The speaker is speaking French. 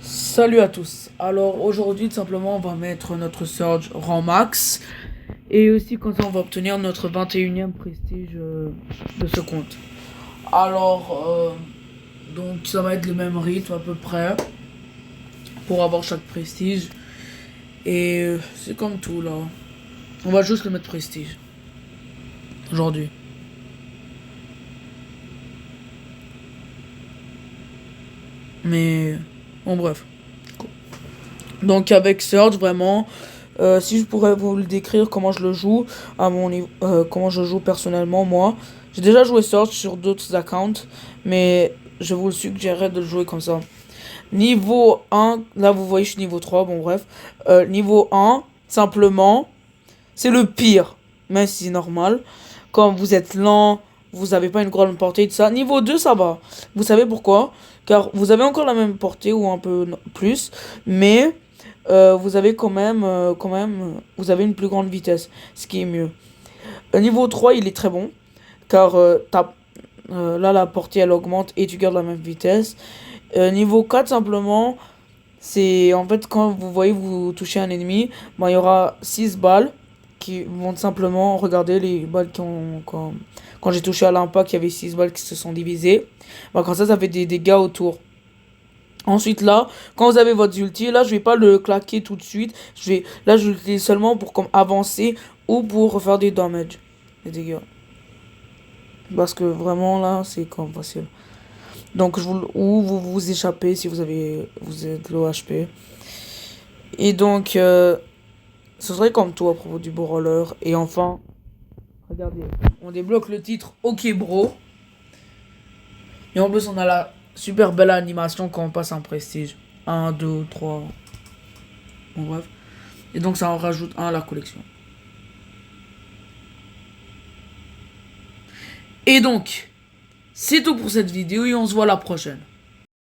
Salut à tous. Alors aujourd'hui tout simplement on va mettre notre Surge rang max et aussi comme ça on va obtenir notre 21e prestige de ce compte. Alors donc ça va être le même rythme à peu près pour avoir chaque prestige et c'est comme tout là. On va juste le mettre prestige aujourd'hui. Mais bon bref. Donc avec Surge vraiment si je pourrais vous le décrire comment je le joue à mon niveau, comment je joue personnellement moi. J'ai déjà joué Surge sur d'autres accounts, mais je vous le suggérerais de le jouer comme ça. Niveau 1, là vous voyez je suis niveau 3, bon bref. Niveau 1, simplement, c'est le pire, même si c'est normal. Quand vous êtes lent, vous n'avez pas une grande portée, tout ça. Niveau 2, ça va. Vous savez pourquoi? Car vous avez encore la même portée ou un peu plus, mais vous avez vous avez une plus grande vitesse, ce qui est mieux. Niveau 3, il est très bon, car là, la portée, elle augmente et tu gardes la même vitesse. Niveau 4, simplement, c'est en fait quand vous voyez vous toucher un ennemi, bah, il y aura 6 balles qui vont simplement regarder les balles quand j'ai touché à l'impact, il y avait 6 balles qui se sont divisées. Bah, quand ça fait des dégâts autour. Ensuite là, quand vous avez votre ulti, là je vais pas le claquer tout de suite. Là je l'utilise seulement pour comme avancer ou pour faire des damage, des dégâts. Parce que vraiment là c'est comme facile. Donc ou vous vous échappez si vous êtes low HP. Et donc ce serait comme tout à propos du beau roller. Et enfin, regardez, on débloque le titre OK Bro. Et en plus on a la super belle animation quand on passe en prestige. Un 2 3. Bon bref. Et donc ça en rajoute un à la collection. Et donc, c'est tout pour cette vidéo et on se voit la prochaine.